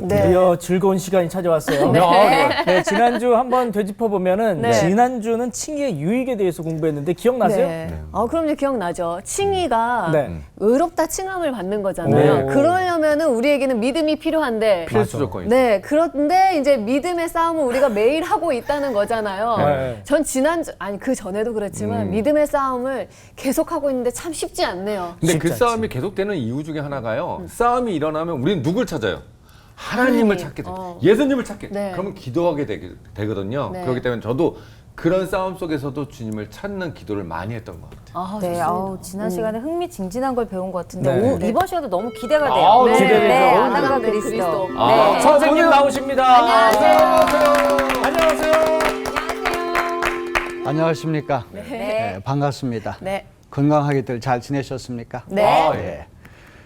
드디어 즐거운 시간이 찾아왔어요. 네, 지난주 한번 되짚어보면은 지난주는 칭의의 유익에 대해서 공부했는데 기억나세요? 그럼요, 기억나죠. 칭의가 네. 의롭다 칭함을 받는 거잖아요. 그러려면은 우리에게는 믿음이 필요한데. 필수 조건이죠. 네, 그런데 이제 믿음의 싸움을 우리가 매일 하고 있다는 거잖아요. 네. 전 지난주, 아니 그 전에도 그렇지만 믿음의 싸움을 계속하고 있는데 참 쉽지 않네요. 근데 그 쉽지 싸움이 계속되는 이유 중에 하나가요. 싸움이 일어나면 우리는 누굴 찾아요? 하나님을 찾게 돼요. 예수님을 찾게 돼요. 네. 그러면 기도하게 되거든요. 네. 그렇기 때문에 저도 그런 싸움 속에서도 주님을 찾는 기도를 많이 했던 것 같아요. 네, 지난 시간에 흥미진진한 걸 배운 것 같은데 네. 이번 시간도 너무 기대가 돼요. 네. 기대되죠. 네, 아담과 아담과 그리스도. 그리스도. 네. 선생님 나오십니다. 안녕하세요. 안녕하세요. 안녕하십니까? 네. 네, 반갑습니다. 네. 건강하게들 잘 지내셨습니까? 네. 예.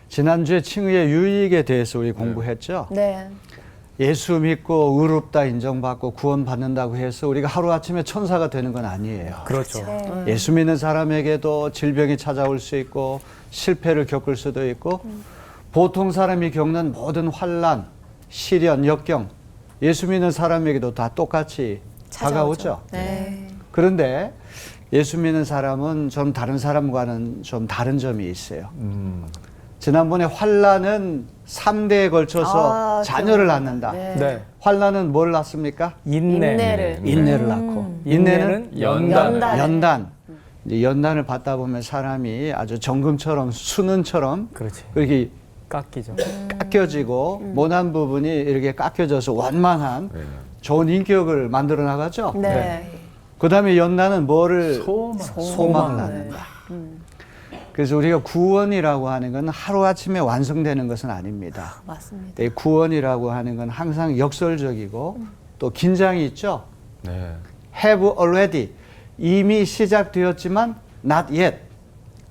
지난주에 칭의의 유익에 대해서 우리 공부했죠. 네. 예수 믿고 의롭다 인정받고 구원받는다고 해서 우리가 하루아침에 천사가 되는 건 아니에요. 그렇죠. 예수 믿는 사람에게도 질병이 찾아올 수 있고 실패를 겪을 수도 있고 보통 사람이 겪는 모든 환난, 시련, 역경 예수 믿는 사람에게도 다 똑같이 다가오죠. 네. 그런데 예수 믿는 사람은 좀 다른 사람과는 좀 다른 점이 있어요. 지난번에 환난은 3대에 걸쳐서 자녀를 낳는다. 네. 환난은 뭘 낳습니까? 인내를. 인내를 낳고 인내는 연단. 연단. 이제 연단을 받다 보면 사람이 아주 정금처럼 수는처럼 그렇지. 이렇게 깎이죠. 깎여지고 모난 부분이 이렇게 깎여져서 완만한 좋은 인격을 만들어 나가죠. 네. 그다음에 연단은 뭐를 소망. 낳는다. 그래서 우리가 구원이라고 하는 건 하루아침에 완성되는 것은 아닙니다. 맞습니다. 이 구원이라고 하는 건 항상 역설적이고 또 긴장이 있죠. 네. have already 이미 시작되었지만 not yet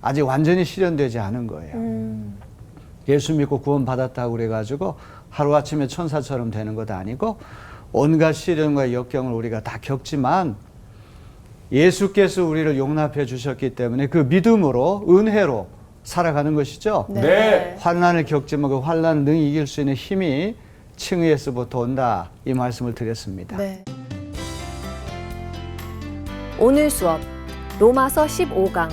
아직 완전히 실현되지 않은 거예요. 예수 믿고 구원받았다고 그래가지고 하루아침에 천사처럼 되는 것도 아니고 온갖 시련과 역경을 우리가 다 겪지만 예수께서 우리를 용납해 주셨기 때문에 그 믿음으로 은혜로 살아가는 것이죠. 네. 환난을 겪지만 그 환난을 능히 이길 수 있는 힘이 칭의에서부터 온다 이 말씀을 드렸습니다. 네. 오늘 수업 로마서 15강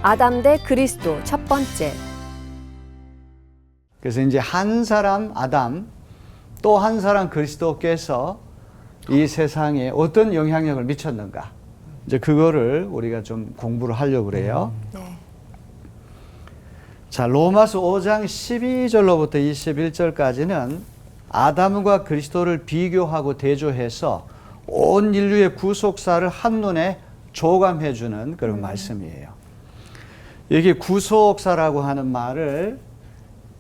아담 대 그리스도 첫 번째. 그래서 이제 한 사람 아담 또 한 사람 그리스도께서 이 세상에 어떤 영향력을 미쳤는가 이제 그거를 우리가 좀 공부를 하려고 그래요. 자, 로마서 5장 12절로부터 21절까지는 아담과 그리스도를 비교하고 대조해서 온 인류의 구속사를 한눈에 조감해 주는 그런 말씀이에요. 여기 구속사라고 하는 말을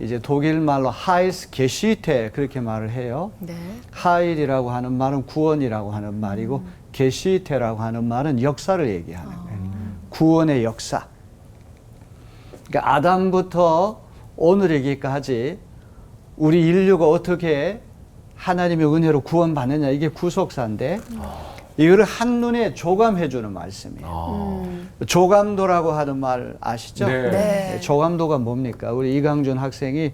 이제 독일 말로 하일스 게시테 그렇게 말을 해요. 네. 하일이라고 하는 말은 구원이라고 하는 말이고 게시테라고 하는 말은 역사를 얘기하는 거예요. 구원의 역사. 그러니까 아담부터 오늘이기까지 우리 인류가 어떻게 하나님의 은혜로 구원받느냐 이게 구속사인데 이거를 한눈에 조감해 주는 말씀이에요. 조감도라고 하는 말 아시죠? 네. 조감도가 뭡니까? 우리 이강준 학생이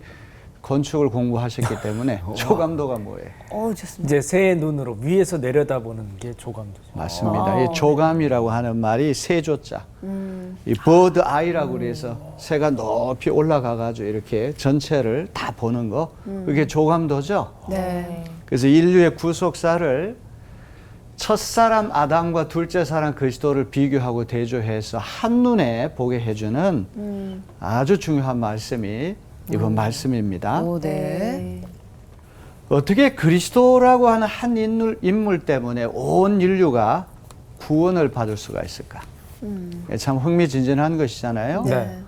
건축을 공부하셨기 때문에 조감도가 뭐예요? 좋습니다. 이제 새의 눈으로 위에서 내려다보는 게 조감도죠. 맞습니다. 이 조감이라고 하는 말이 세조자. 이 버드 아이라고 그래서 새가 높이 올라가가지고 이렇게 전체를 다 보는 거. 그게 조감도죠. 네. 그래서 인류의 구속사를 첫사람 아담과 둘째 사람 그리스도를 비교하고 대조해서 한눈에 보게 해주는 아주 중요한 말씀이 이번 말씀입니다. 네. 어떻게 그리스도라고 하는 한 인물 때문에 온 인류가 구원을 받을 수가 있을까? 참 흥미진진한 것이잖아요. 네.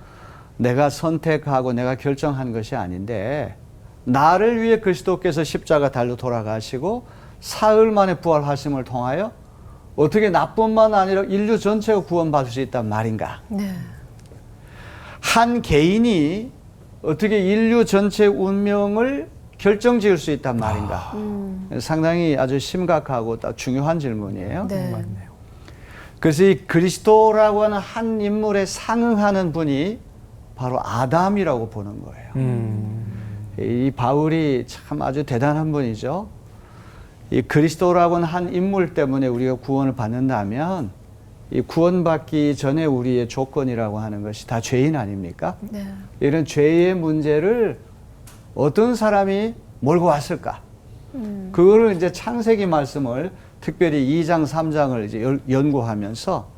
내가 선택하고 내가 결정한 것이 아닌데 나를 위해 그리스도께서 십자가 달로 돌아가시고 사흘 만에 부활하심을 통하여 어떻게 나뿐만 아니라 인류 전체가 구원받을 수 있단 말인가? 네. 한 개인이 어떻게 인류 전체의 운명을 결정지을 수 있단 말인가? 상당히 아주 심각하고 딱 중요한 질문이에요. 네. 맞네요. 그래서 이 그리스도라고 하는 한 인물에 상응하는 분이 바로 아담이라고 보는 거예요. 이 바울이 참 아주 대단한 분이죠. 이 그리스도라고는 한 인물 때문에 우리가 구원을 받는다면 이 구원받기 전에 우리의 조건이라고 하는 것이 다 죄인 아닙니까? 네. 이런 죄의 문제를 어떤 사람이 몰고 왔을까? 그거를 이제 창세기 말씀을 특별히 2장, 3장을 이제 연구하면서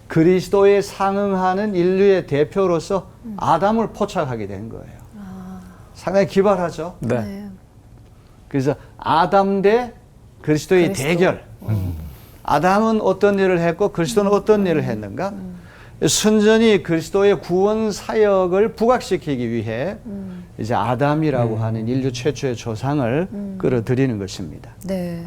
그리스도에 상응하는 인류의 대표로서 아담을 포착하게 된 거예요. 상당히 기발하죠? 네. 그래서 아담 대 그리스도의 그리스도. 대결. 아담은 어떤 일을 했고 그리스도는 어떤 일을 했는가? 순전히 그리스도의 구원 사역을 부각시키기 위해 이제 아담이라고 하는 인류 최초의 조상을 끌어들이는 것입니다. 네.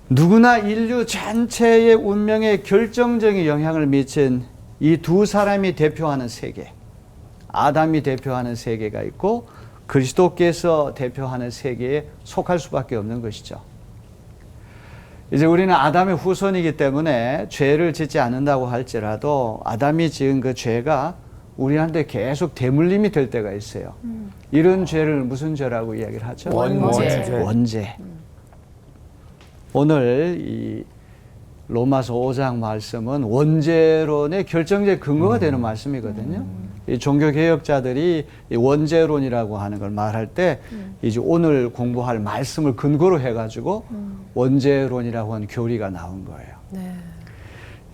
누구나 인류 전체의 운명에 결정적인 영향을 미친 이 두 사람이 대표하는 세계, 아담이 대표하는 세계가 있고 그리스도께서 대표하는 세계에 속할 수밖에 없는 것이죠. 이제 우리는 아담의 후손이기 때문에 죄를 짓지 않는다고 할지라도 아담이 지은 그 죄가 우리한테 계속 대물림이 될 때가 있어요. 이런 죄를 무슨 죄라고 이야기를 하죠? 원죄. 오늘 이 로마서 5장 말씀은 원죄론의 결정적 근거가 되는 말씀이거든요. 이 종교개혁자들이 이 원죄론이라고 하는 걸 말할 때 이제 오늘 공부할 말씀을 근거로 해가지고 원죄론이라고 하는 교리가 나온 거예요. 네.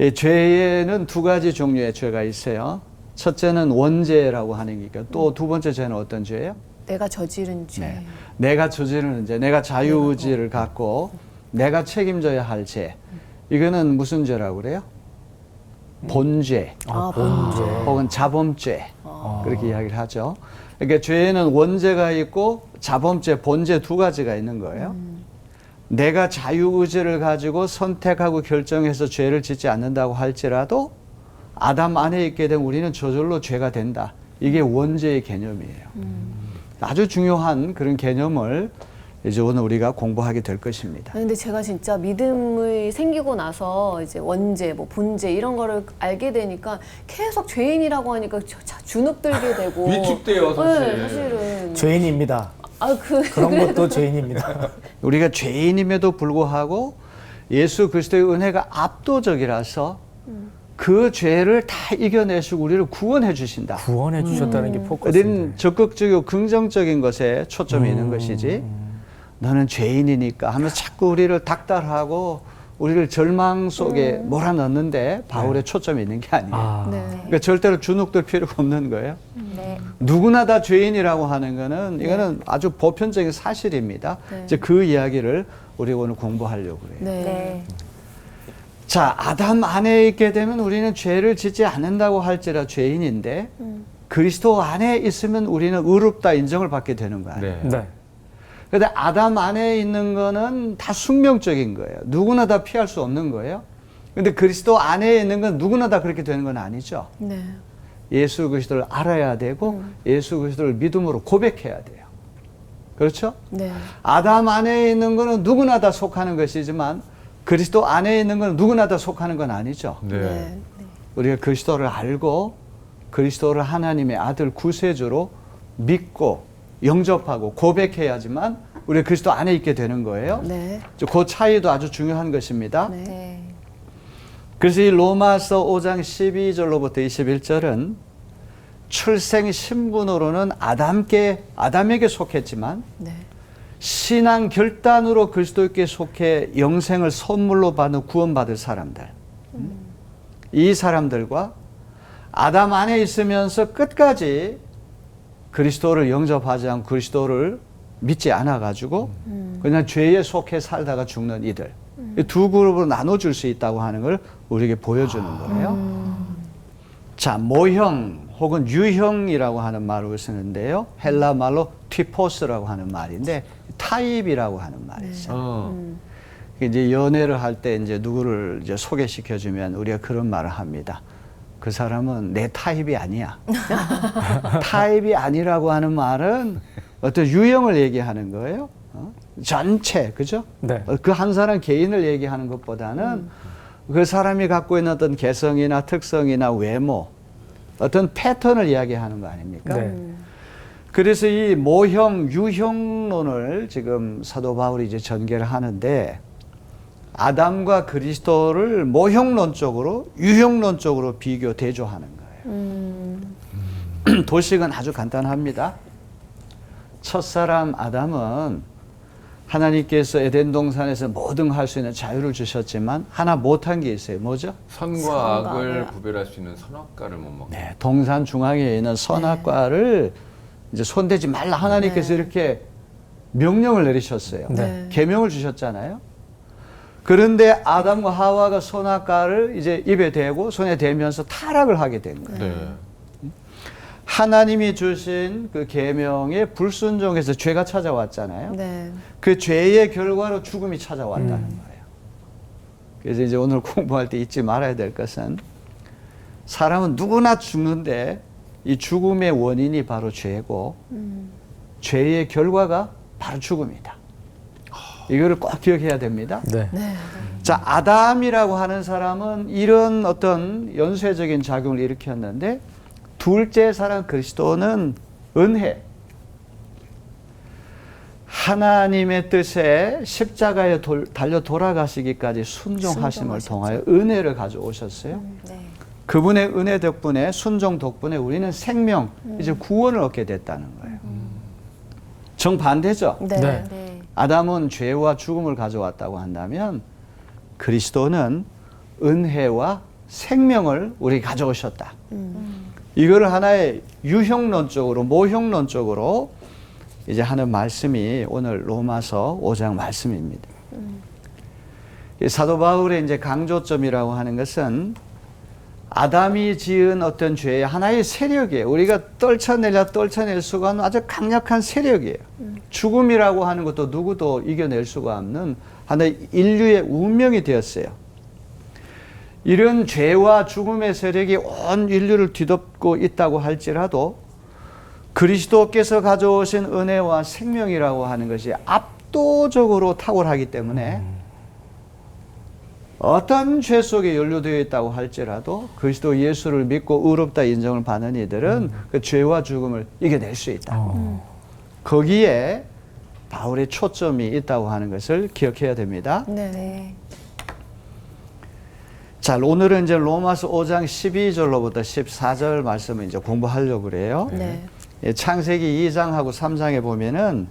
이 죄에는 두 가지 종류의 죄가 있어요. 첫째는 원죄라고 하는 게니까 또 두 번째 죄는 어떤 죄예요? 내가 저지른 죄. 네. 내가 저지르는 죄, 내가 자유의지를 갖고 내가 책임져야 할 죄. 이거는 무슨 죄라고 그래요? 본죄, 본죄. 혹은 자범죄. 그렇게 이야기를 하죠. 그러니까 죄에는 원죄가 있고 자범죄, 본죄 두 가지가 있는 거예요. 내가 자유의지를 가지고 선택하고 결정해서 죄를 짓지 않는다고 할지라도 아담 안에 있게 되면 우리는 저절로 죄가 된다. 이게 원죄의 개념이에요. 아주 중요한 그런 개념을 이제 오늘 우리가 공부하게 될 것입니다. 근데 제가 진짜 믿음이 생기고 나서 이제 원죄, 뭐 본죄 이런 거를 알게 되니까 계속 죄인이라고 하니까 주눅들게 되고 위축돼요, 사실. 네, 사실은. 죄인입니다. 그런 것도 죄인입니다. 우리가 죄인임에도 불구하고 예수 그리스도의 은혜가 압도적이라서 그 죄를 다 이겨내시고 우리를 구원해 주신다. 구원해 주셨다는 게 포커스입니다. 우리는 적극적이고 긍정적인 것에 초점이 있는 것이지 너는 죄인이니까 하면서 자꾸 우리를 닥달하고 우리를 절망 속에 몰아넣는데 바울의 초점이 있는 게 아니에요. 네. 그러니까 절대로 주눅들 필요가 없는 거예요. 네. 누구나 다 죄인이라고 하는 거는 이거는 아주 보편적인 사실입니다. 네. 이제 그 이야기를 우리 오늘 공부하려고 그래요. 네. 네. 자, 아담 안에 있게 되면 우리는 죄를 짓지 않는다고 할지라 죄인인데 그리스도 안에 있으면 우리는 의롭다 인정을 받게 되는 거 아니에요. 네. 네. 근데 아담 안에 있는 거는 다 숙명적인 거예요. 누구나 다 피할 수 없는 거예요. 근데 그리스도 안에 있는 건 누구나 다 그렇게 되는 건 아니죠. 네. 예수 그리스도를 알아야 되고 예수 그리스도를 믿음으로 고백해야 돼요. 그렇죠? 네. 아담 안에 있는 거는 누구나 다 속하는 것이지만 그리스도 안에 있는 건 누구나 다 속하는 건 아니죠. 네. 우리가 그리스도를 알고 그리스도를 하나님의 아들 구세주로 믿고 영접하고 고백해야지만 우리가 그리스도 안에 있게 되는 거예요. 네. 그 차이도 아주 중요한 것입니다. 네. 네. 그래서 이 로마서 5장 12절로부터 21절은 출생 신분으로는 아담에게 속했지만 네. 신앙 결단으로 그리스도께 속해 영생을 선물로 받는 구원받을 사람들. 이 사람들과 아담 안에 있으면서 끝까지 그리스도를 영접하지 않고 그리스도를 믿지 않아가지고 그냥 죄에 속해 살다가 죽는 이들. 이 두 그룹으로 나눠줄 수 있다고 하는 걸 우리에게 보여주는 거예요. 자, 모형 혹은 유형이라고 하는 말을 쓰는데요. 헬라 말로 티포스라고 하는 말인데 타입이라고 하는 말이죠. 이제 연애를 할 때 이제 누구를 이제 소개시켜주면 우리가 그런 말을 합니다. 그 사람은 내 타입이 아니야. 타입이 아니라고 하는 말은 어떤 유형을 얘기하는 거예요. 전체, 그죠? 네. 그 한 사람 개인을 얘기하는 것보다는 그 사람이 갖고 있는 어떤 개성이나 특성이나 외모, 어떤 패턴을 이야기하는 거 아닙니까? 네. 그래서 이 모형, 유형론을 지금 사도 바울이 이제 전개를 하는데 아담과 그리스도를 모형론적으로, 유형론적으로 비교, 대조하는 거예요. 도식은 아주 간단합니다. 첫사람 아담은 하나님께서 에덴 동산에서 뭐든 할 수 있는 자유를 주셨지만 하나 못한 게 있어요. 뭐죠? 선과 악을 구별할 수 있는 선악과를 못 먹는. 네, 동산 중앙에 있는 선악과를 이제 손대지 말라 하나님께서 이렇게 명령을 내리셨어요. 네. 계명을 주셨잖아요. 그런데 아담과 하와가 선악과를 이제 입에 대고 손에 대면서 타락을 하게 된 거예요. 네. 하나님이 주신 그 계명에 불순종해서 죄가 찾아왔잖아요. 네. 그 죄의 결과로 죽음이 찾아왔다는 거예요. 그래서 이제 오늘 공부할 때 잊지 말아야 될 것은 사람은 누구나 죽는데 이 죽음의 원인이 바로 죄고 죄의 결과가 바로 죽음이다. 이거를 꼭 기억해야 됩니다. 네. 자, 아담이라고 하는 사람은 이런 어떤 연쇄적인 작용을 일으켰는데 둘째 사람 그리스도는 은혜. 하나님의 뜻에 십자가에 달려 돌아가시기까지 순종하심을 통하여 은혜를 가져오셨어요. 네. 그분의 은혜 덕분에, 순종 덕분에 우리는 생명, 이제 구원을 얻게 됐다는 거예요. 정반대죠. 네. 네. 네. 아담은 죄와 죽음을 가져왔다고 한다면 그리스도는 은혜와 생명을 우리 가져오셨다. 이거를 하나의 유형론적으로, 모형론적으로 이제 하는 말씀이 오늘 로마서 5장 말씀입니다. 이 사도 바울의 이제 강조점이라고 하는 것은 아담이 지은 어떤 죄의 하나의 세력이에요. 우리가 떨쳐낼 수가 없는 아주 강력한 세력이에요. 죽음이라고 하는 것도 누구도 이겨낼 수가 없는 하나의 인류의 운명이 되었어요. 이런 죄와 죽음의 세력이 온 인류를 뒤덮고 있다고 할지라도 그리스도께서 가져오신 은혜와 생명이라고 하는 것이 압도적으로 탁월하기 때문에 어떤 죄 속에 연루되어 있다고 할지라도 그리스도 예수를 믿고 의롭다 인정을 받는 이들은 그 죄와 죽음을 이겨낼 수 있다. 거기에 바울의 초점이 있다고 하는 것을 기억해야 됩니다. 네. 자, 오늘은 이제 로마서 5장 12절로부터 14절 말씀을 이제 공부하려고 그래요. 네. 예, 창세기 2장하고 3장에 보면은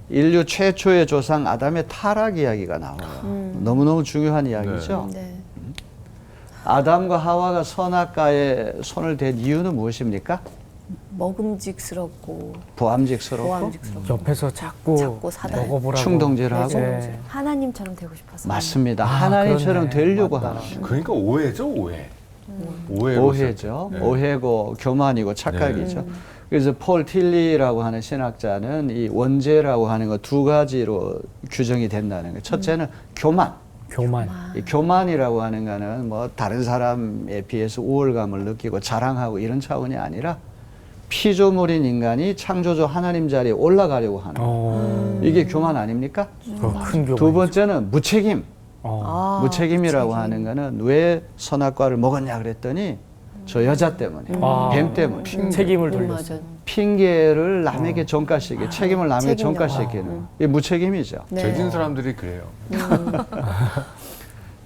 인류 최초의 조상 아담의 타락 이야기가 나와요. 너무너무 중요한 이야기죠. 네. 아담과 하와가 선악과에 손을 댄 이유는 무엇입니까? 먹음직스럽고 부함직스럽고 보암직스럽고 옆에서 자꾸 사다. 먹어보라고. 충동질을 하고. 네. 하나님처럼 되고 싶어서. 맞습니다. 아, 하나님처럼 그러네. 되려고 맞다. 하는 그러니까 오해죠, 오해. 오해죠. 네. 오해고 교만이고 착각이죠. 그래서 폴 틸리라고 하는 신학자는 이 원죄라고 하는 거 두 가지로 규정이 된다는 거예요. 첫째는 교만. 교만. 이 교만이라고 하는 거는 뭐 다른 사람에 비해서 우월감을 느끼고 자랑하고 이런 차원이 아니라 피조물인 인간이 창조주 하나님 자리에 올라가려고 하는 이게 교만 아닙니까? 큰 교만. 두 번째는 무책임. 무책임이라고 무책임. 하는 거는 왜 선악과를 먹었냐 그랬더니 저 여자 때문에, 뱀 때문에 책임을 돌렸어. 맞아. 핑계를 남에게 전가시키게, 책임을 남에게 책임져. 전가시키는 이게 무책임이죠. 네. 죄진 사람들이 그래요.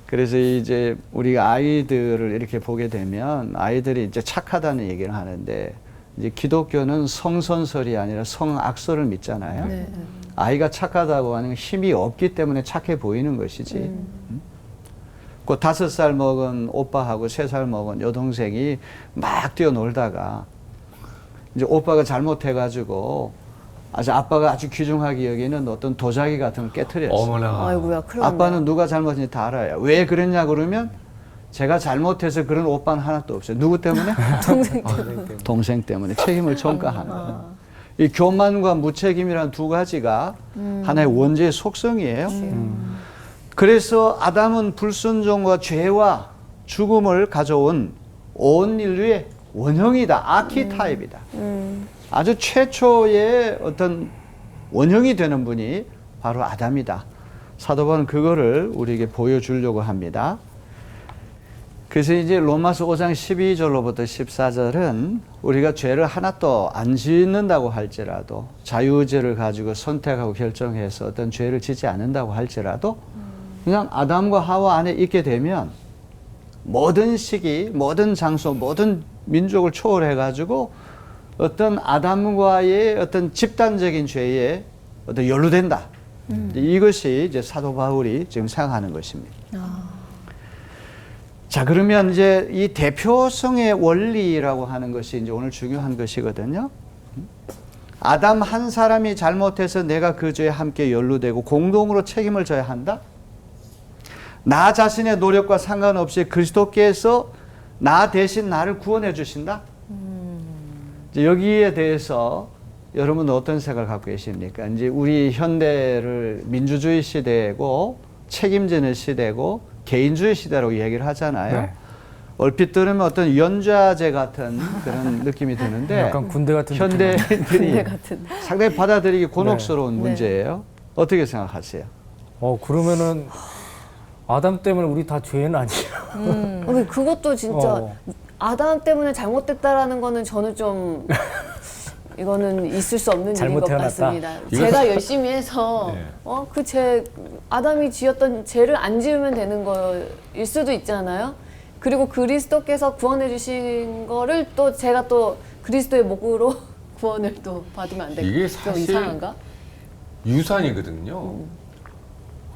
그래서 이제 우리가 아이들을 이렇게 보게 되면 아이들이 이제 착하다는 얘기를 하는데 이제 기독교는 성선설이 아니라 성악설을 믿잖아요. 네. 아이가 착하다고 하는 건 힘이 없기 때문에 착해 보이는 것이지. 그 5살 먹은 오빠하고 3살 먹은 여동생이 막 뛰어놀다가 이제 오빠가 잘못해가지고 아빠가 아주 귀중하게 여기는 어떤 도자기 같은 걸 깨트렸어. 어머나. 아이고야, 큰일 났네. 아빠는 누가 잘못인지 다 알아요. 왜 그랬냐 그러면 제가 잘못해서 그런 오빠는 하나도 없어요. 누구 때문에? 동생 때문에. 동생 때문에 책임을 전가하는 거예요. 이 교만과 무책임이라는 두 가지가 하나의 원죄의 속성이에요. 그래서 아담은 불순종과 죄와 죽음을 가져온 온 인류의 원형이다. 아키타입이다. 아주 최초의 어떤 원형이 되는 분이 바로 아담이다. 사도 바울은 그거를 우리에게 보여주려고 합니다. 그래서 이제 로마서 5장 12절로부터 14절은 우리가 죄를 하나도 안 짓는다고 할지라도 자유의지를 가지고 선택하고 결정해서 어떤 죄를 짓지 않는다고 할지라도 그냥 아담과 하와 안에 있게 되면 모든 시기, 모든 장소, 모든 민족을 초월해 가지고 어떤 아담과의 어떤 집단적인 죄에 어떤 연루된다. 이것이 이제 사도 바울이 지금 생각하는 것입니다. 자, 그러면 이제 이 대표성의 원리라고 하는 것이 이제 오늘 중요한 것이거든요. 아담 한 사람이 잘못해서 내가 그 죄에 함께 연루되고 공동으로 책임을 져야 한다. 나 자신의 노력과 상관없이 그리스도께서 나 대신 나를 구원해 주신다. 이제 여기에 대해서 여러분은 어떤 생각을 갖고 계십니까? 이제 우리 현대를 민주주의 시대고 책임지는 시대고 개인주의 시대라고 얘기를 하잖아요. 네. 얼핏 들으면 어떤 연좌제 같은 그런 느낌이 드는데 약간 군대 같은 현대인들이 상당히 받아들이기 곤혹스러운 네. 문제예요. 어떻게 생각하세요? 그러면은 아담 때문에 우리 다 죄는 아니에요. 그것도 진짜 아담 때문에 잘못됐다라는 거는 저는 좀 이거는 있을 수 없는 일인 것 같습니다. 제가 열심히 해서 네. 아담이 지었던 죄를 안 지으면 되는 거일 수도 있잖아요. 그리고 그리스도께서 구원해 주신 거를 또 제가 또 그리스도의 목으로 구원을 또 받으면 안 될까요? 이게 좀 사실 이상한가? 유산이거든요.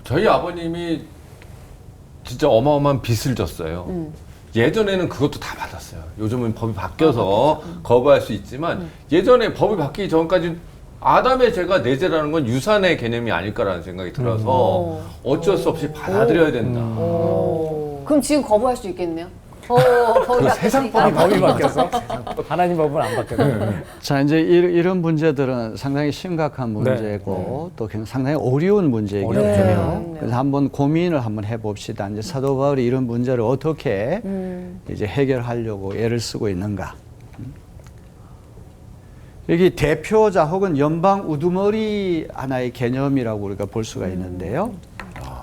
저희 아버님이 진짜 어마어마한 빚을 졌어요. 예전에는 그것도 다 받았어요. 요즘은 법이 바뀌어서 거부할 수 있지만 예전에 법이 바뀌기 전까지 아담의 죄가 내 죄라는 건 유산의 개념이 아닐까라는 생각이 들어서 어쩔 수 없이 받아들여야 된다. 그럼 지금 거부할 수 있겠네요? 그 세상 법이 바뀌어서 하나님 법은 안 바뀌어요. 자, 이제 이런 문제들은 상당히 심각한 문제고 또 상당히 어려운 문제이기 때문에 그래서 한번 고민을 한번 해봅시다. 이제 사도 바울이 이런 문제를 어떻게 이제 해결하려고 애를 쓰고 있는가. 여기 대표자 혹은 연방 우두머리 하나의 개념이라고 우리가 볼 수가 있는데요.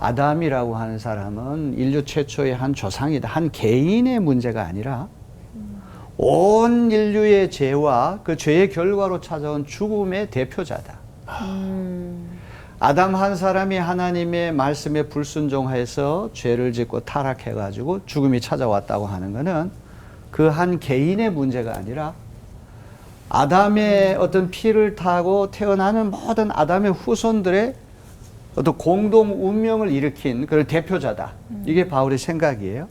아담이라고 하는 사람은 인류 최초의 한 조상이다. 한 개인의 문제가 아니라 온 인류의 죄와 그 죄의 결과로 찾아온 죽음의 대표자다. 아담 한 사람이 하나님의 말씀에 불순종해서 죄를 짓고 타락해가지고 죽음이 찾아왔다고 하는 것은 그 한 개인의 문제가 아니라 아담의 어떤 피를 타고 태어나는 모든 아담의 후손들의 어떤 공동 운명을 일으킨 그런 대표자다. 이게 바울의 생각이에요.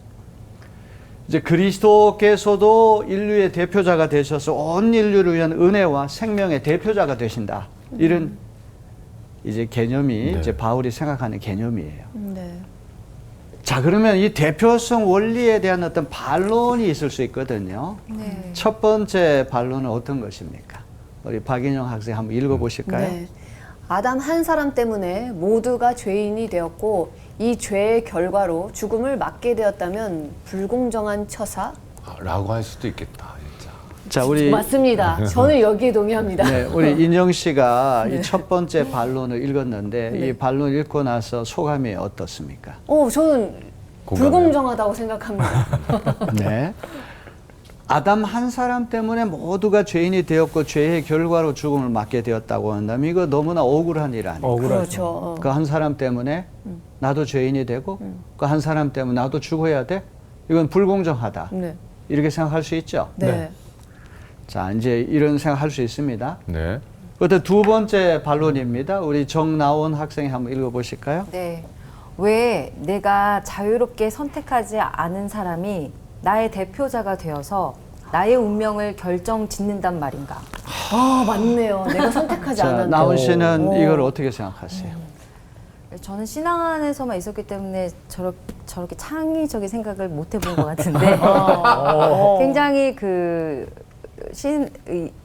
이제 그리스도께서도 인류의 대표자가 되셔서 온 인류를 위한 은혜와 생명의 대표자가 되신다. 이런 이제 개념이 이제 바울이 생각하는 개념이에요. 네. 자, 그러면 이 대표성 원리에 대한 어떤 반론이 있을 수 있거든요. 네. 첫 번째 반론은 어떤 것입니까? 우리 박인영 학생 한번 읽어보실까요? 네. 아담 한 사람 때문에 모두가 죄인이 되었고 이 죄의 결과로 죽음을 맞게 되었다면 불공정한 처사? 라고 할 수도 있겠다. 진짜. 자, 우리 맞습니다. 저는 여기에 동의합니다. 네, 우리 인영 씨가 이 첫 번째 반론을 읽었는데 네. 이 반론 읽고 나서 소감이 어떻습니까? 저는 불공정하다고 생각합니다. 네. 아담 한 사람 때문에 모두가 죄인이 되었고 죄의 결과로 죽음을 맞게 되었다고 한다면 이거 너무나 억울한 일 아니에요? 그렇죠. 그 한 사람 때문에 나도 죄인이 되고 그 한 사람 때문에 나도 죽어야 돼? 이건 불공정하다. 네. 이렇게 생각할 수 있죠? 네. 자, 이제 이런 생각할 수 있습니다. 네. 그때 두 번째 반론입니다. 우리 정나온 학생이 한번 읽어보실까요? 네. 왜 내가 자유롭게 선택하지 않은 사람이 나의 대표자가 되어서 나의 운명을 결정 짓는단 말인가? 맞네요. 내가 선택하지 자, 않았는데. 나온 씨는 이걸 어떻게 생각하세요? 저는 신앙 안에서만 있었기 때문에 저렇게 창의적인 생각을 못 해본 것 같은데 굉장히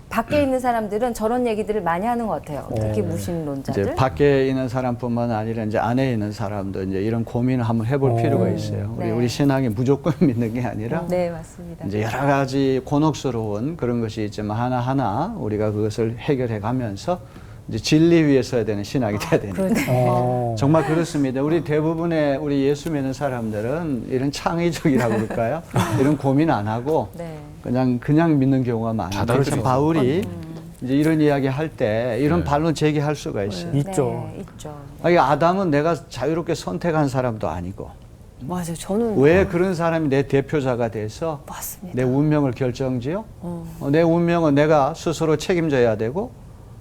밖에 있는 사람들은 저런 얘기들을 많이 하는 것 같아요. 특히 무신론자들. 이제 밖에 있는 사람뿐만 아니라 이제 안에 있는 사람도 이제 이런 고민을 한번 해볼 필요가 있어요. 네. 우리 신앙이 무조건 믿는 게 아니라 네, 맞습니다. 이제 여러 가지 곤혹스러운 그런 것이 있지만 하나하나 우리가 그것을 해결해 가면서 이제 진리 위에 서야 되는 신학이 돼야 되는 그러네요. 정말 그렇습니다. 우리 대부분의 우리 예수 믿는 사람들은 이런 창의적이라고 그럴까요? 이런 고민 안 하고 네. 그냥 믿는 경우가 많아요. 그래서 바울이 이제 이런 이야기 할 때 이런 반론 제기할 수가 있어요. 있죠. 네, 있죠. 아니, 아담은 내가 자유롭게 선택한 사람도 아니고 맞아요. 저는 왜 그런 사람이 내 대표자가 돼서 맞습니다. 내 운명을 결정지요? 내 운명은 내가 스스로 책임져야 되고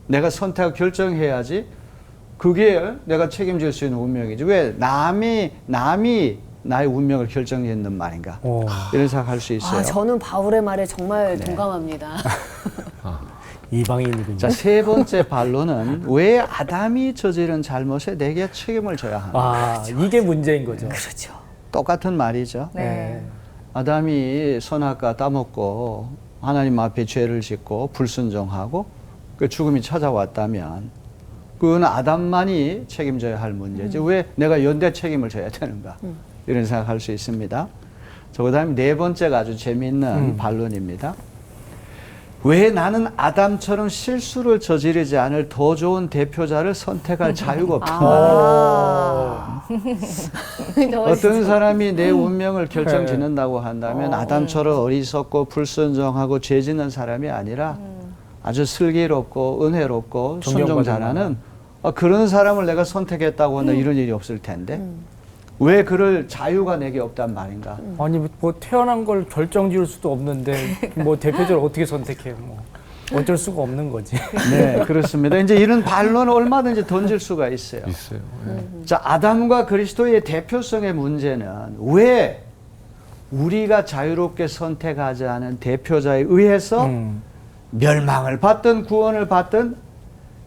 내가 선택을 결정해야지 그게 내가 책임질 수 있는 운명이지. 왜 남이 나의 운명을 결정짓는 말인가? 이런 생각할 수 있어요. 저는 바울의 말에 정말 동감합니다. 이방인이군요. 자, 세 번째 반론은 왜 아담이 저지른 잘못에 내게 책임을 져야 하나? 이게 문제인 거죠. 그렇죠. 똑같은 말이죠. 네. 아담이 선악과 따먹고 하나님 앞에 죄를 짓고 불순종하고 그 죽음이 찾아왔다면 그건 아담만이 책임져야 할 문제지. 왜 내가 연대 책임을 져야 되는가? 이런 생각할 수 있습니다. 그 다음에 네 번째가 아주 재미있는 반론입니다. 왜 나는 아담처럼 실수를 저지르지 않을 더 좋은 대표자를 선택할 자유가 없다. 어떤 사람이 내 운명을 결정짓는다고 한다면 아담처럼 어리석고 불순종하고 죄 짓는 사람이 아니라 아주 슬기롭고 은혜롭고 순종 잘하는 그런 사람을 내가 선택했다고 한다 이런 일이 없을 텐데 왜 그럴 자유가 내게 없단 말인가? 아니 뭐 태어난 걸 결정지을 수도 없는데 뭐 대표자를 어떻게 선택해요? 뭐 어쩔 수가 없는 거지. 네, 그렇습니다. 이제 이런 반론을 얼마든지 던질 수가 있어요. 있어요. 자, 아담과 그리스도의 대표성의 문제는 왜 우리가 자유롭게 선택하지 않은 대표자에 의해서 멸망을 받든 구원을 받든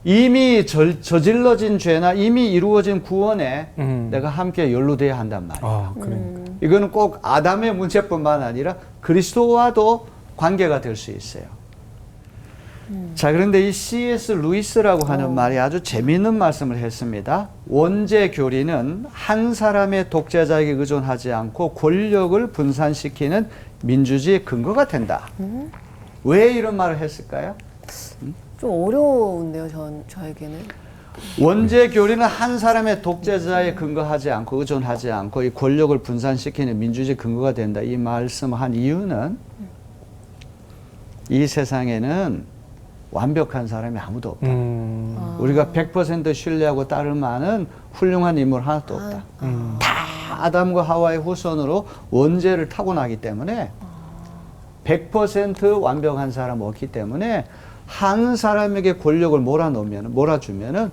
이미 저질러진 죄나 이미 이루어진 구원에 내가 함께 연루돼야 한단 말이에요. 그러니까. 이거는 꼭 아담의 문제뿐만 아니라 그리스도와도 관계가 될 수 있어요. 자, 그런데 이 C.S. 루이스라고 하는 말이 아주 재미있는 말씀을 했습니다. 원죄 교리는 한 사람의 독재자에게 의존하지 않고 권력을 분산시키는 민주주의의 근거가 된다. 왜 이런 말을 했을까요? 좀 어려운데요, 저에게는. 원죄 교리는 한 사람의 독재자에 근거하지 않고 의존하지 않고 이 권력을 분산시키는 민주주의 근거가 된다. 이 말씀을 한 이유는 이 세상에는 완벽한 사람이 아무도 없다. 우리가 100% 신뢰하고 따를 만한 훌륭한 인물 하나도 없다. 다 아담과 하와의 후손으로 원죄를 타고나기 때문에 100% 완벽한 사람 없기 때문에 한 사람에게 권력을 몰아주면은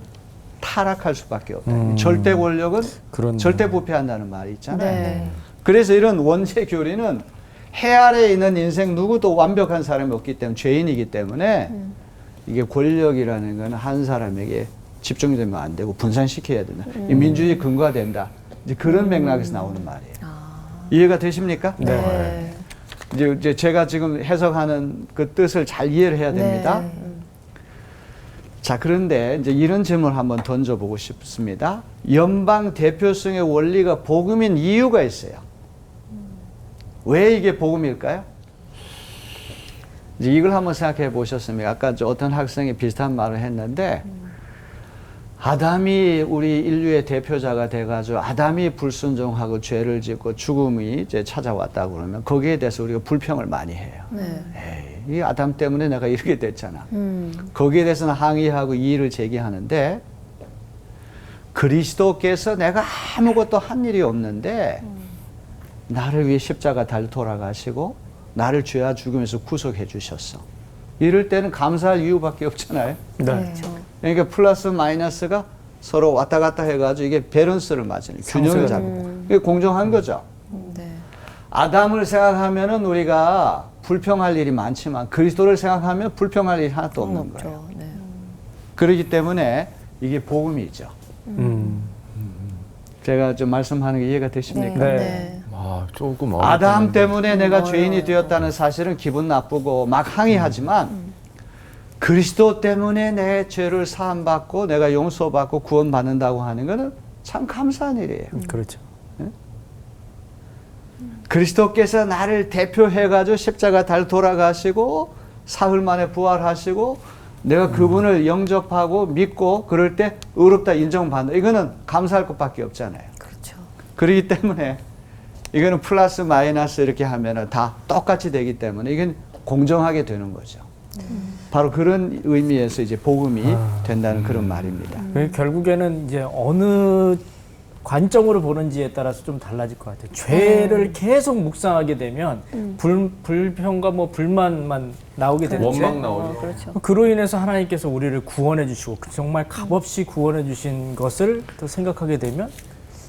타락할 수밖에 없다. 절대 권력은 그렇네요. 절대 부패한다는 말이 있잖아요. 네. 그래서 이런 원죄 교리는 해 아래에 있는 인생 누구도 완벽한 사람이 없기 때문에 죄인이기 때문에 이게 권력이라는 건 한 사람에게 집중되면 안 되고 분산시켜야 된다. 이 민주주의 근거가 된다. 이제 그런 맥락에서 나오는 말이에요. 이해가 되십니까? 네. 이제 제가 지금 해석하는 그 뜻을 잘 이해를 해야 됩니다. 네. 자, 그런데 이제 이런 질문을 한번 던져보고 싶습니다. 연방 대표성의 원리가 복음인 이유가 있어요. 왜 이게 복음일까요? 이제 이걸 한번 생각해 보셨습니까? 아까 어떤 학생이 비슷한 말을 했는데 아담이 우리 인류의 대표자가 돼가지고 아담이 불순종하고 죄를 짓고 죽음이 이제 찾아왔다고 그러면 거기에 대해서 우리가 불평을 많이 해요. 네. 에이, 이 아담 때문에 내가 이렇게 됐잖아. 거기에 대해서는 항의하고 이의를 제기하는데 그리스도께서 내가 아무것도 한 일이 없는데 나를 위해 십자가 달 돌아가시고 나를 죄와 죽음에서 구속해 주셨어. 이럴 때는 감사할 이유밖에 없잖아요. 네. 그러니까 플러스 마이너스가 서로 왔다 갔다 해가지고 이게 밸런스를 맞추는 균형을 잡고 이게 공정한 거죠. 네. 아담을 생각하면은 우리가 불평할 일이 많지만 그리스도를 생각하면 불평할 일이 하나도 없는 거예요. 네. 그렇기 때문에 이게 복음이죠. 제가 좀 말씀하는 게 이해가 되십니까? 네. 네. 조금 아담 때문에 내가 죄인이 되었다는 사실은 기분 나쁘고 막 항의하지만 그리스도 때문에 내 죄를 사함받고 내가 용서받고 구원받는다고 하는 것은 참 감사한 일이에요. 그렇죠. 그리스도께서 나를 대표해가지고 십자가 달 돌아가시고 사흘 만에 부활하시고 내가 그분을 영접하고 믿고 그럴 때 의롭다 인정받는, 이거는 감사할 것밖에 없잖아요. 그렇죠. 그렇기 때문에 이거는 플러스 마이너스 이렇게 하면은 다 똑같이 되기 때문에 이건 공정하게 되는 거죠. 바로 그런 의미에서 이제 복음이 된다는 그런 말입니다. 결국에는 이제 어느 관점으로 보는지에 따라서 좀 달라질 것 같아요. 죄를 계속 묵상하게 되면 불평과 뭐 불만만 나오게 되는데 원망 나오죠. 그렇죠. 그로 인해서 하나님께서 우리를 구원해 주시고 정말 값없이 구원해 주신 것을 또 생각하게 되면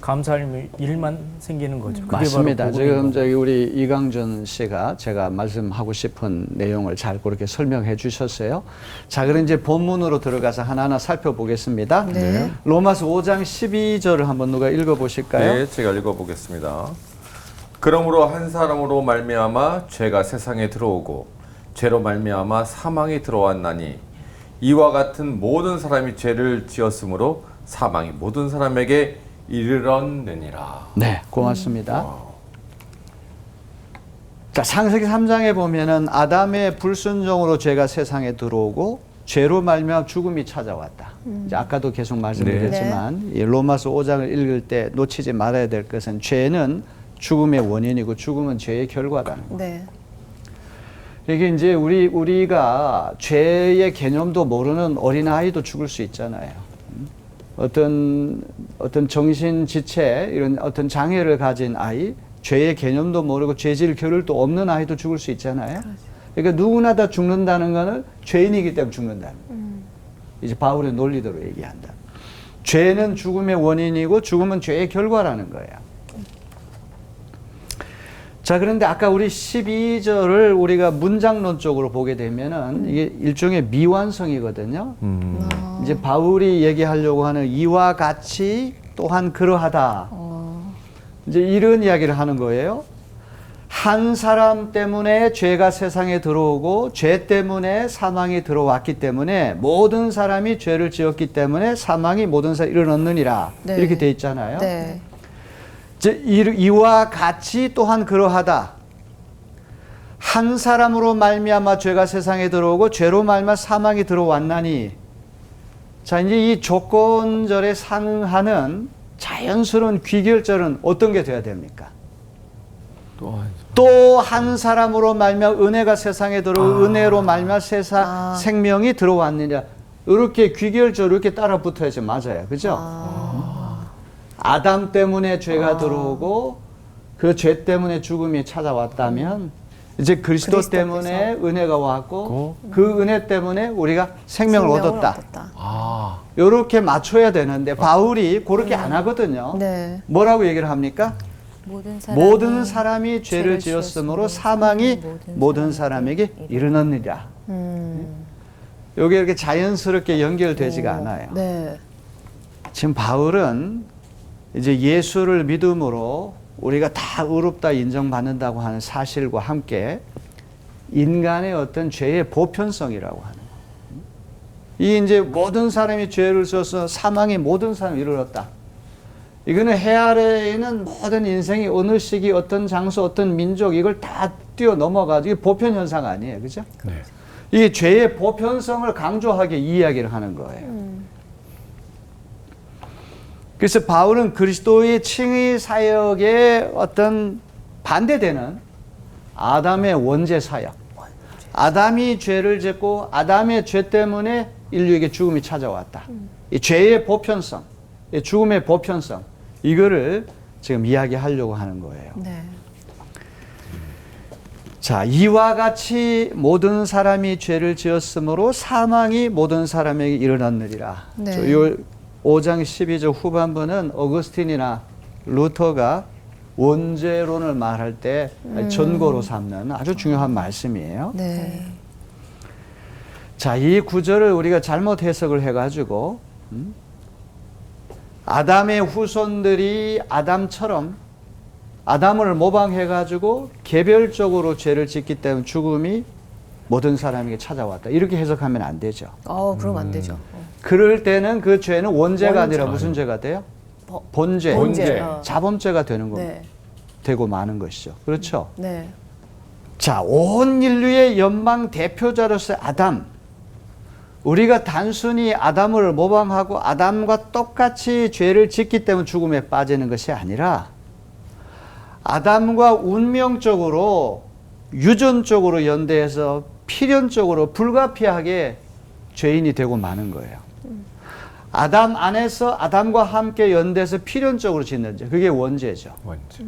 감사할 일만 생기는 거죠. 그게 맞습니다. 바로 지금 복음인 저기 우리 이강준 씨가 제가 말씀하고 싶은 내용을 잘 그렇게 설명해 주셨어요. 자, 그럼 이제 본문으로 들어가서 하나하나 살펴보겠습니다. 네. 로마서 5장 12절을 한번 누가 읽어보실까요? 네, 제가 읽어보겠습니다. 그러므로 한 사람으로 말미암아 죄가 세상에 들어오고 죄로 말미암아 사망이 들어왔나니 이와 같은 모든 사람이 죄를 지었으므로 사망이 모든 사람에게 이르렀느니라. 네, 고맙습니다. 자, 창세기 3장에 보면은 아담의 불순종으로 죄가 세상에 들어오고 죄로 말미암아 죽음이 찾아왔다. 이제 아까도 계속 말씀드렸지만 이 로마서 5장을 읽을 때 놓치지 말아야 될 것은 죄는 죽음의 원인이고 죽음은 죄의 결과라는 거. 네. 이게 이제 우리가 죄의 개념도 모르는 어린아이도 죽을 수 있잖아요. 어떤 정신 지체 이런 어떤 장애를 가진 아이, 죄의 개념도 모르고 죄질 겨를도 없는 아이도 죽을 수 있잖아요. 그러니까 누구나 다 죽는다는 거는 죄인이기 때문에 죽는다는 거예요. 이제 바울의 논리대로 얘기한다. 죄는 죽음의 원인이고 죽음은 죄의 결과라는 거예요. 자, 그런데 아까 우리 12절을 우리가 문장론적으로 보게 되면은 이게 일종의 미완성이거든요. 이제 바울이 얘기하려고 하는 이와 같이 또한 그러하다. 이제 이런 이야기를 하는 거예요. 한 사람 때문에 죄가 세상에 들어오고 죄 때문에 사망이 들어왔기 때문에 모든 사람이 죄를 지었기 때문에 사망이 모든 사람이 일어났느니라. 네. 이렇게 돼 있잖아요. 네. 이와 같이 또한 그러하다. 한 사람으로 말미암아 죄가 세상에 들어오고 죄로 말미암아 사망이 들어왔나니. 자, 이제 이 조건절에 상응하는 자연스러운 귀결절은 어떤 게 돼야 됩니까? 또 한 사람으로 말미암아 은혜가 세상에 들어오고 은혜로 말미암아 생명이 들어왔느냐. 이렇게 귀결절 이렇게 따라 붙어야지 맞아요. 그죠? 아담 때문에 죄가 들어오고 그 죄 때문에 죽음이 찾아왔다면 이제 그리스도 때문에 은혜가 왔고 그 은혜 때문에 우리가 생명을 얻었다. 이렇게 맞춰야 되는데 바울이 그렇게 안 하거든요. 네. 뭐라고 얘기를 합니까? 모든 사람이 죄를 지었으므로 사망이 모든 사람에게 이르렀느니라. 여기 이렇게 자연스럽게 연결되지가 않아요. 네. 지금 바울은 이제 예수를 믿음으로 우리가 다 의롭다 인정받는다고 하는 사실과 함께 인간의 어떤 죄의 보편성이라고 하는 이 이제 모든 사람이 죄를 지어서 사망이 모든 사람이 이르렀다. 이거는 해 아래에 있는 모든 인생이 어느 시기 어떤 장소 어떤 민족 이걸 다 뛰어넘어가지고 이게 보편 현상 아니에요. 그죠? 네. 이게 죄의 보편성을 강조하게 이야기를 하는 거예요. 그래서 바울은 그리스도의 칭의 사역에 어떤 반대되는 아담의 원죄 사역. 아담이 죄를 짓고 아담의 죄 때문에 인류에게 죽음이 찾아왔다. 이 죄의 보편성, 이 죽음의 보편성, 이거를 지금 이야기하려고 하는 거예요. 네. 자, 이와 같이 모든 사람이 죄를 지었으므로 사망이 모든 사람에게 일어났느니라. 네. 요 5장 12절 후반부는 어거스틴이나 루터가 원죄론을 말할 때 전고로 삼는 아주 중요한 말씀이에요. 네. 자, 이 구절을 우리가 잘못 해석을 해가지고 아담의 후손들이 아담처럼 아담을 모방해가지고 개별적으로 죄를 짓기 때문에 죽음이 모든 사람에게 찾아왔다. 이렇게 해석하면 안 되죠. 그럼 안 되죠. 그럴 때는 그 죄는 원죄가 아니라 무슨 죄가 돼요? 본죄, 본죄. 자범죄가 되는 겁니다. 네. 되고 마는 것이죠. 그렇죠? 네. 자, 온 인류의 연방 대표자로서 아담. 우리가 단순히 아담을 모방하고 아담과 똑같이 죄를 짓기 때문에 죽음에 빠지는 것이 아니라 아담과 운명적으로 유전적으로 연대해서 필연적으로 불가피하게 죄인이 되고 마는 거예요. 아담 안에서 아담과 함께 연대해서 필연적으로 짓는 죄, 그게 원죄죠. 원죄.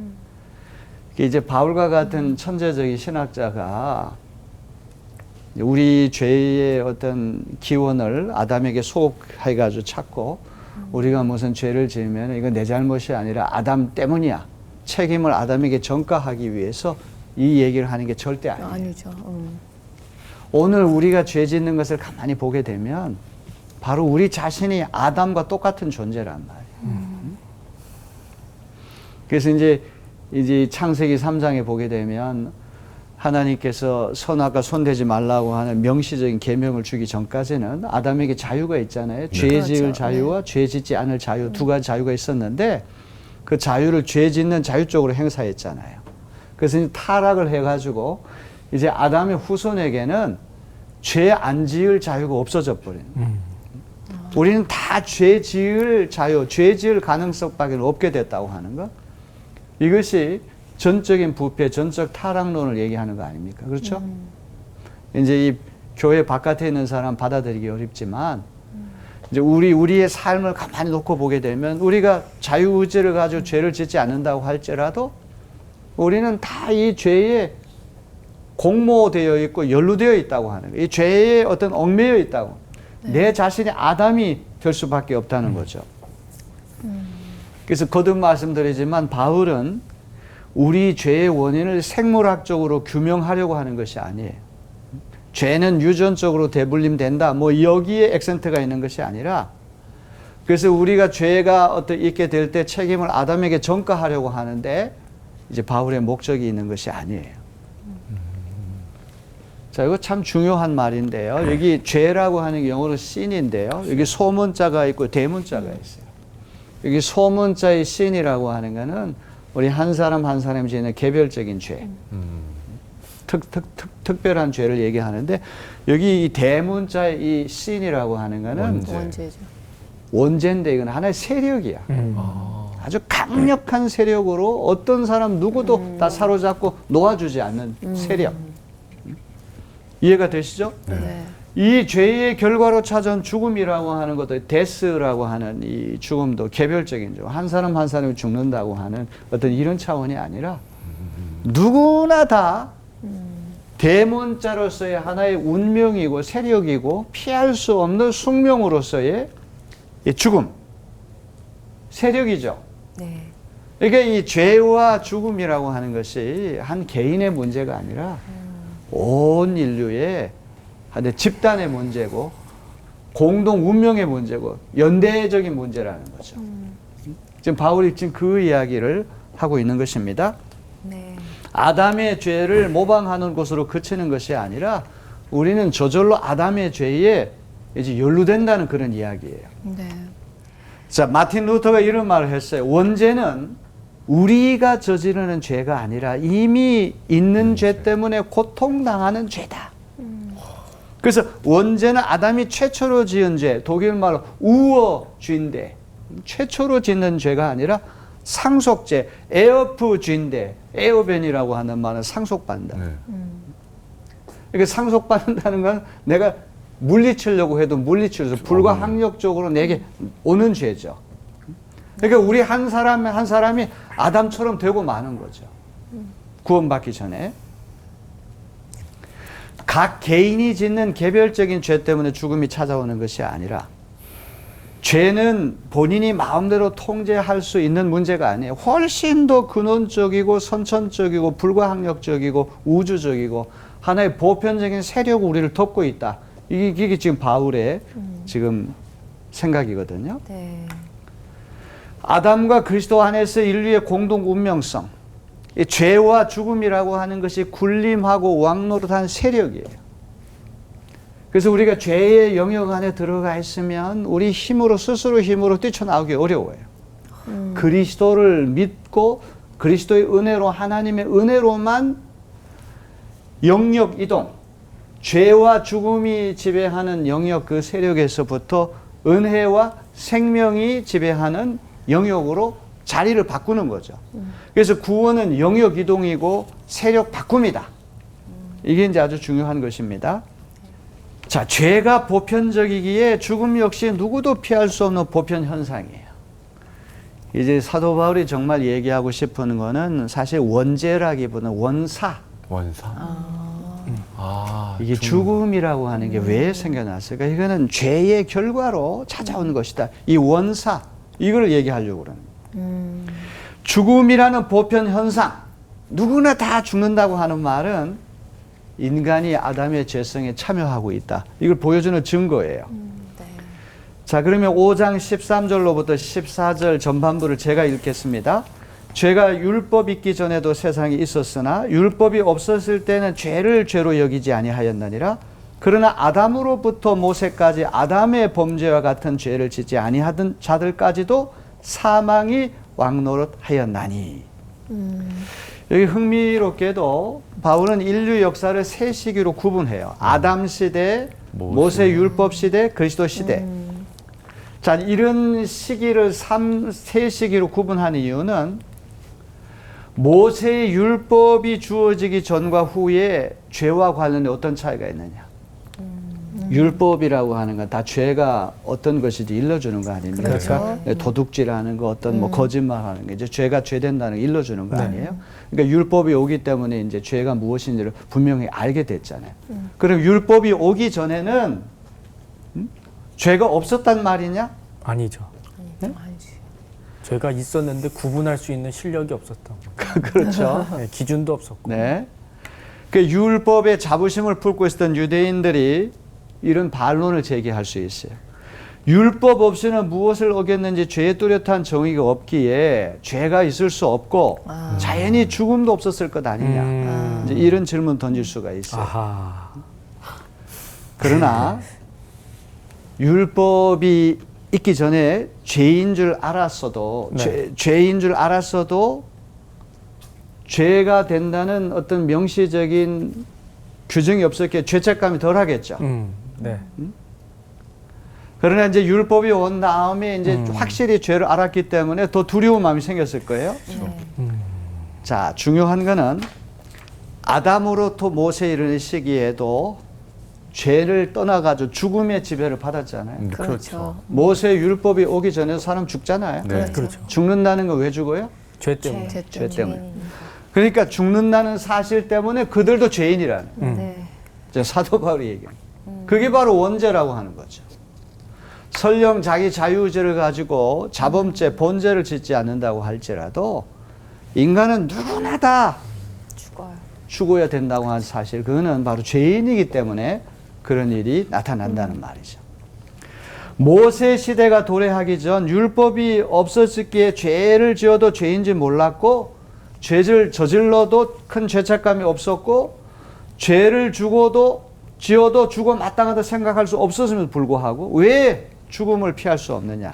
이제 바울과 같은 천재적인 신학자가 우리 죄의 어떤 기원을 아담에게 소곡해가지고 찾고 우리가 무슨 죄를 지으면 이건 내 잘못이 아니라 아담 때문이야. 책임을 아담에게 전가하기 위해서 이 얘기를 하는 게 절대 아니에요. 아니죠. 오늘 우리가 죄 짓는 것을 가만히 보게 되면 바로 우리 자신이 아담과 똑같은 존재란 말이에요. 그래서 이제 창세기 3장에 보게 되면 하나님께서 선악과 손대지 말라고 하는 명시적인 계명을 주기 전까지는 아담에게 자유가 있잖아요. 죄 지을 그렇죠. 자유와 죄 짓지 않을 자유 두 가지 자유가 있었는데 그 자유를 죄 짓는 자유 쪽으로 행사했잖아요. 그래서 이제 타락을 해가지고 이제 아담의 후손에게는 죄 안 지을 자유가 없어져 버리는 거예요. 우리는 다 죄 지을 자유, 죄 지을 가능성밖에 없게 됐다고 하는 것. 이것이 전적인 부패, 전적 타락론을 얘기하는 거 아닙니까? 그렇죠? 이제 이 교회 바깥에 있는 사람 받아들이기 어렵지만 이제 우리의 삶을 가만히 놓고 보게 되면 우리가 자유의지를 가지고 죄를 짓지 않는다고 할지라도 우리는 다 이 죄에 공모되어 있고 연루되어 있다고 하는 거예요. 이 죄에 어떤 얽매여 있다고. 내 자신이 아담이 될 수밖에 없다는 거죠. 그래서 거듭 말씀드리지만 바울은 우리 죄의 원인을 생물학적으로 규명하려고 하는 것이 아니에요. 죄는 유전적으로 대분림된다. 뭐 여기에 액센트가 있는 것이 아니라 그래서 우리가 죄가 어떤 있게 될 때 책임을 아담에게 전가하려고 하는데 이제 바울의 목적이 있는 것이 아니에요. 자, 이거 참 중요한 말인데요. 여기 죄라고 하는 게 영어로 sin인데요. 여기 소문자가 있고 대문자가 있어요. 여기 소문자의 sin이라고 하는 거는 우리 한 사람 한 사람이 지는 개별적인 죄. 특별한 죄를 얘기하는데 여기 이 대문자의 이 sin이라고 하는 거는 원죄죠. 원죄인데 이건 하나의 세력이야. 아주 강력한 세력으로 어떤 사람 누구도 다 사로잡고 놓아주지 않는 세력. 이해가 되시죠? 네. 이 죄의 결과로 찾아온 죽음이라고 하는 것도 데스라고 하는 이 죽음도 개별적인 죽음. 한 사람 한 사람이 죽는다고 하는 어떤 이런 차원이 아니라 누구나 다 대문자로서의 하나의 운명이고 세력이고 피할 수 없는 숙명으로서의 이 죽음. 세력이죠. 네. 그러니까 이 죄와 죽음이라고 하는 것이 한 개인의 문제가 아니라 온 인류의 한 집단의 문제고 공동 운명의 문제고 연대적인 문제라는 거죠. 지금 바울이 지금 그 이야기를 하고 있는 것입니다. 네. 아담의 죄를 모방하는 것으로 그치는 것이 아니라 우리는 저절로 아담의 죄에 이제 연루된다는 그런 이야기예요. 네. 자, 마틴 루터가 이런 말을 했어요. 원죄는 우리가 저지르는 죄가 아니라 이미 있는 죄 때문에 고통당하는 죄다. 그래서 원죄는 아담이 최초로 지은 죄, 독일 말로 우어죄인데 최초로 짓는 죄가 아니라 상속죄, 에어프죄인데 에어벤이라고 하는 말은 상속받는다. 네. 그러니까 상속받는다는 건 내가 물리치려고 해도 물리치려서 불가항력적으로 내게 오는 죄죠. 그러니까 우리 한 사람이 아담처럼 되고 마는 거죠. 구원받기 전에. 각 개인이 짓는 개별적인 죄 때문에 죽음이 찾아오는 것이 아니라 죄는 본인이 마음대로 통제할 수 있는 문제가 아니에요. 훨씬 더 근원적이고 선천적이고 불가항력적이고 우주적이고 하나의 보편적인 세력이 우리를 덮고 있다. 이게 지금 바울의 지금 생각이거든요. 네. 아담과 그리스도 안에서 인류의 공동 운명성, 이 죄와 죽음이라고 하는 것이 군림하고 왕노릇한 세력이에요. 그래서 우리가 죄의 영역 안에 들어가 있으면 우리 힘으로 스스로 힘으로 뛰쳐나오기 어려워요. 그리스도를 믿고 그리스도의 은혜로 하나님의 은혜로만 영역 이동, 죄와 죽음이 지배하는 영역 그 세력에서부터 은혜와 생명이 지배하는 영역으로 자리를 바꾸는 거죠. 그래서 구원은 영역 이동이고 세력 바꿈이다. 이게 이제 아주 중요한 것입니다. 자, 죄가 보편적이기에 죽음 역시 누구도 피할 수 없는 보편 현상이에요. 이제 사도 바울이 정말 얘기하고 싶은 거는 사실 원죄라기보다는 원사. 이게 죽음이라고 하는 게 왜 생겨났을까? 이거는 죄의 결과로 찾아온 것이다. 이 원사, 이걸 얘기하려고 그러는 거예요. 죽음이라는 보편 현상, 누구나 다 죽는다고 하는 말은 인간이 아담의 죄성에 참여하고 있다. 이걸 보여주는 증거예요. 자, 그러면 5장 13절로부터 14절 전반부를 제가 읽겠습니다. 죄가 율법 있기 전에도 세상에 있었으나 율법이 없었을 때는 죄를 죄로 여기지 아니하였느니라. 그러나 아담으로부터 모세까지 아담의 범죄와 같은 죄를 짓지 아니하던 자들까지도 사망이 왕노릇하였나니. 여기 흥미롭게도 바울은 인류 역사를 세 시기로 구분해요. 아담 시대, 모세 율법 시대, 그리스도 시대. 자, 이런 시기를 세 시기로 구분하는 이유는 모세의 율법이 주어지기 전과 후에 죄와 관련해 어떤 차이가 있느냐. 율법이라고 하는 건 다 죄가 어떤 것인지 일러주는 거 아닙니까? 그렇죠. 도둑질하는 거, 어떤 뭐 거짓말하는 게 이제 죄가 죄된다는 걸 일러주는 거 아니에요? 그러니까 율법이 오기 때문에 이제 죄가 무엇인지를 분명히 알게 됐잖아요. 그럼 율법이 오기 전에는 죄가 없었단 말이냐? 아니죠. 죄가 있었는데 구분할 수 있는 실력이 없었던 거죠. 그렇죠. 네, 기준도 없었고. 네. 그 율법의 자부심을 품고 있었던 유대인들이 이런 반론을 제기할 수 있어요. 율법 없이는 무엇을 어겼는지 죄의 뚜렷한 정의가 없기에 죄가 있을 수 없고 자연히 죽음도 없었을 것 아니냐. 이제 이런 질문 던질 수가 있어요. 아하. 그러나 율법이 있기 전에 죄인 줄 알았어도 죄인 줄 알았어도 죄가 된다는 어떤 명시적인 규정이 없었기에 죄책감이 덜하겠죠. 네. 그러나 이제 율법이 온 다음에 이제 확실히 죄를 알았기 때문에 더 두려운 마음이 생겼을 거예요. 자, 중요한 거는 아담으로부터 모세 이르는 시기에도 죄를 떠나가지고 죽음의 지배를 받았잖아요. 그렇죠. 모세 율법이 오기 전에 사람 죽잖아요. 네. 그렇죠. 죽는다는 건 왜 죽어요? 죄 때문에. 죄 때문에. 그러니까 죽는다는 사실 때문에 그들도 죄인이라는 네. 이제 사도 바울이 얘기합니다. 그게 바로 원죄라고 하는 거죠. 설령 자기 자유의지를 가지고 자범죄, 본죄를 짓지 않는다고 할지라도 인간은 누구나 다 죽어야 된다고 하는 사실, 그거는 바로 죄인이기 때문에 그런 일이 나타난다는 말이죠. 모세 시대가 도래하기 전 율법이 없었기에 죄를 지어도 죄인지 몰랐고 죄를 저질러도 큰 죄책감이 없었고 죄를 지어도 죽어 마땅하다 생각할 수 없었음에도 불구하고 왜 죽음을 피할 수 없느냐?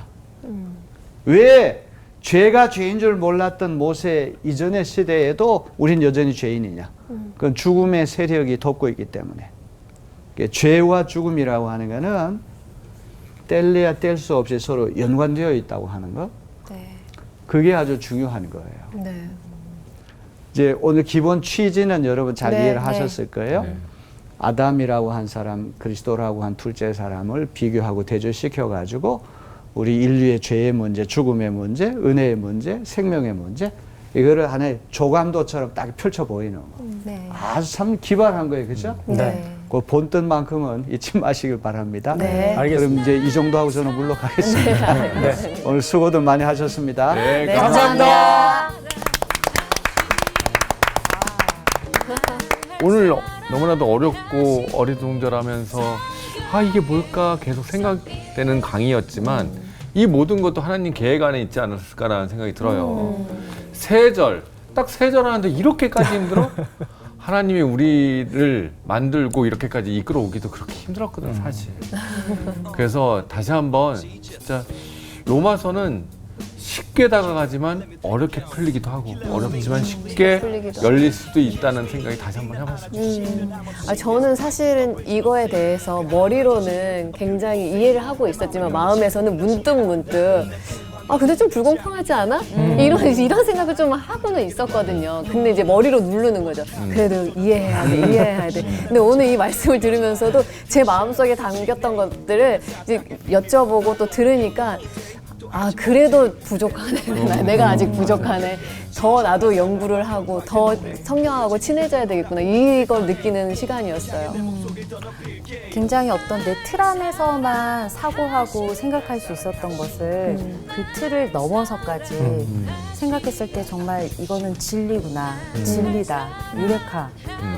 왜 죄가 죄인 줄 몰랐던 모세 이전의 시대에도 우린 여전히 죄인이냐? 그건 죽음의 세력이 덮고 있기 때문에. 죄와 죽음이라고 하는 것은 뗄래야 뗄 수 없이 서로 연관되어 있다고 하는 것. 그게 아주 중요한 거예요. 네. 이제 오늘 기본 취지는 여러분 잘 네, 이해를 네. 하셨을 거예요. 네. 아담이라고 한 사람, 그리스도라고 한 둘째 사람을 비교하고 대조시켜 가지고 우리 인류의 죄의 문제, 죽음의 문제, 은혜의 문제, 생명의 문제, 이거를 하나의 조감도처럼 딱 펼쳐 보이는 거. 네. 아주 참 기발한 거예요, 그죠? 네. 그 본뜻만큼은 잊지 마시길 바랍니다. 네. 알겠습니다. 그럼 이제 이 정도 하고 저는 물러가겠습니다. 네. 오늘 수고들 많이 하셨습니다. 네, 네, 감사합니다. 오늘 너무나도 어렵고 어리둥절하면서 이게 뭘까 계속 생각되는 강의였지만 이 모든 것도 하나님 계획 안에 있지 않았을까라는 생각이 들어요. 세 절, 딱 세 절 하는데 이렇게까지 힘들어? 하나님이 우리를 만들고 이렇게까지 이끌어 오기도 그렇게 힘들었거든, 사실. 그래서 다시 한번 진짜 로마서는 쉽게 다가가지만 어렵게 풀리기도 하고 어렵지만 쉽게 풀리기도 열릴 수도 있다는 생각이 다시 한번 해봤습니다. 저는 사실은 이거에 대해서 머리로는 굉장히 이해를 하고 있었지만 마음에서는 문득 근데 좀 불공평하지 않아? 이런 생각을 좀 하고는 있었거든요. 근데 이제 머리로 누르는 거죠. 그래도 이해해야 돼. 근데 오늘 이 말씀을 들으면서도 제 마음속에 담겼던 것들을 이제 여쭤보고 또 들으니까 그래도 부족하네. 내가 아직 부족하네. 더 나도 연구를 하고 더 성령하고 친해져야 되겠구나. 이걸 느끼는 시간이었어요. 굉장히 어떤 내 틀 안에서만 사고하고 생각할 수 있었던 것을 그 틀을 넘어서까지 생각했을 때 정말 이거는 진리구나, 진리다, 유레카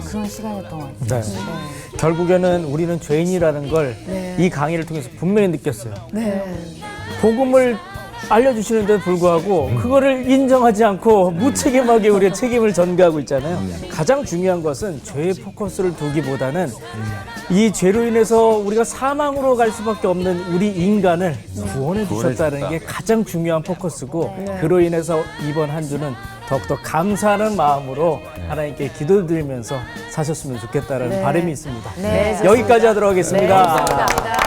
그런 시간이었던 것 같아요. 네. 결국에는 우리는 죄인이라는 걸 이 강의를 통해서 분명히 느꼈어요. 네. 복음을 알려주시는데도 불구하고 그거를 인정하지 않고 무책임하게 우리의 책임을 전가하고 있잖아요. 가장 중요한 것은 죄에 포커스를 두기보다는 이 죄로 인해서 우리가 사망으로 갈 수밖에 없는 우리 인간을 구원해 주셨다는 게 가장 중요한 포커스고 그로 인해서 이번 한 주는 더욱더 감사하는 마음으로 하나님께 기도드리면서 사셨으면 좋겠다는 바람이 있습니다. 네, 여기까지 하도록 하겠습니다. 감사합니다.